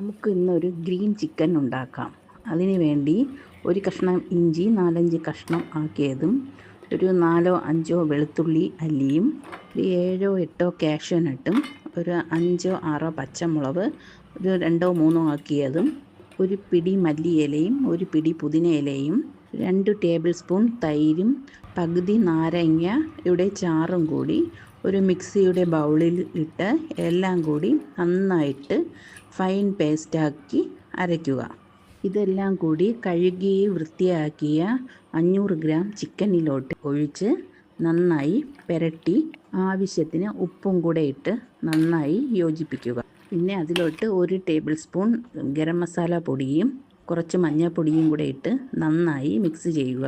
നമുക്ക് ഇന്നൊരു green chicken ഉണ്ടാക്കാം. അതിന് വേണ്ടി ഒരു കഷ്ണം ഇഞ്ചി 4-5 കഷ്ണം ആക്കിയതും, ഒരു 4-5 വെളുത്തുള്ളി അല്ലിയും, ഒരു 7-8 കാഷ്യൂനട്ടും, ഒരു 5-6 പച്ചമുളക്, ഒരു 2-3 ആക്കിയതും, ഒരു പിടി മല്ലിയിലയും ഒരു പിടി പുതിന ഇലയും, 2 ടേബിൾ സ്പൂൺ തൈരും, പകുതി നാരങ്ങയുടെ ചാറും കൂടി ഒരു മിക്സിയുടെ ബൗളിൽ ഇട്ട് എല്ലാം കൂടി നന്നായിട്ട് ഫൈൻ പേസ്റ്റാക്കി അരയ്ക്കുക. ഇതെല്ലാം കൂടി കഴുകി വൃത്തിയാക്കിയ 500 ഗ്രാം ചിക്കനിലോട്ട് ഒഴിച്ച് നന്നായി പുരട്ടി ആവശ്യത്തിന് ഉപ്പും കൂടെ ഇട്ട് നന്നായി യോജിപ്പിക്കുക. പിന്നെ അതിലോട്ട് 1 ടേബിൾ സ്പൂൺ ഗരം മസാല പൊടിയും കുറച്ച് മഞ്ഞൾപ്പൊടിയും കൂടെ ഇട്ട് നന്നായി മിക്സ് ചെയ്യുക.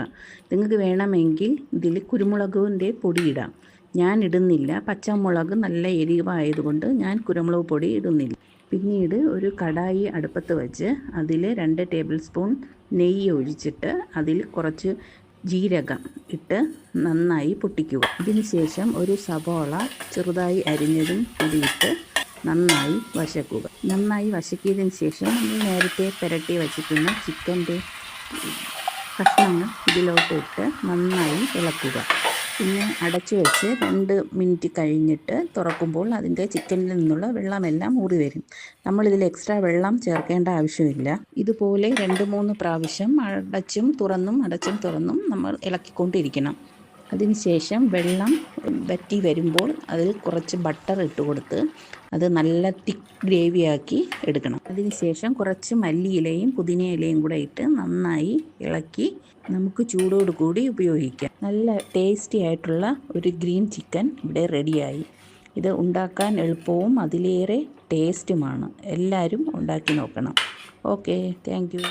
നിങ്ങൾക്ക് വേണമെങ്കിൽ ഇതിൽ കുരുമുളകിൻ്റെ പൊടി ഇടാം. ഞാൻ ഇടുന്നില്ല. പച്ചമുളക് നല്ല എരിവായതുകൊണ്ട് ഞാൻ കുരുമുളക് പൊടി ഇടുന്നില്ല. പിന്നീട് ഒരു കടായി അടുപ്പത്ത് വെച്ച് അതിൽ 2 ടേബിൾ സ്പൂൺ നെയ്യ് ഒഴിച്ചിട്ട് അതിൽ കുറച്ച് ജീരകം ഇട്ട് നന്നായി പൊട്ടിക്കുക. ഇതിനുശേഷം ഒരു സവാള ചെറുതായി അരിഞ്ഞതും കൂടി ഇട്ട് നന്നായി വഴക്കുക. നന്നായി വഴക്കിയതിന് ശേഷം നമ്മൾ നേരത്തെ പുരട്ടി വച്ചിരിക്കുന്ന ചിക്കൻ്റെ കഷ്ണങ്ങൾ ഇതിലോട്ട് ഇട്ട് നന്നായി ഇളക്കുക. പിന്നെ അടച്ചു വെച്ച് 2 മിനിറ്റ് കഴിഞ്ഞിട്ട് തുറക്കുമ്പോൾ അതിൻ്റെ ചിക്കനിൽ നിന്നുള്ള വെള്ളമെല്ലാം ഊറി വരും. നമ്മളിതിൽ എക്സ്ട്രാ വെള്ളം ചേർക്കേണ്ട ആവശ്യമില്ല. ഇതുപോലെ 2-3 പ്രാവശ്യം അടച്ചും തുറന്നും നമ്മൾ ഇളക്കിക്കൊണ്ടിരിക്കണം. അതിനുശേഷം വെള്ളം വറ്റി വരുമ്പോൾ അതിൽ കുറച്ച് ബട്ടർ ഇട്ട് കൊടുത്ത് അത് നല്ല തിക്ക് ഗ്രേവിയാക്കി എടുക്കണം. അതിനുശേഷം കുറച്ച് മല്ലിയിലയും പുതിന ഇലയും കൂടെ ഇട്ട് നന്നായി ഇളക്കി നമുക്ക് ചൂടോട് കൂടി ഉപയോഗിക്കാം. നല്ല ടേസ്റ്റി ആയിട്ടുള്ള ഒരു ഗ്രീൻ ചിക്കൻ ഇവിടെ റെഡിയായി. ഇത് ഉണ്ടാക്കാൻ എളുപ്പവും അതിലേറെ ടേസ്റ്റുമാണ്. എല്ലാവരും ഉണ്ടാക്കി നോക്കണം. Okay, thank you.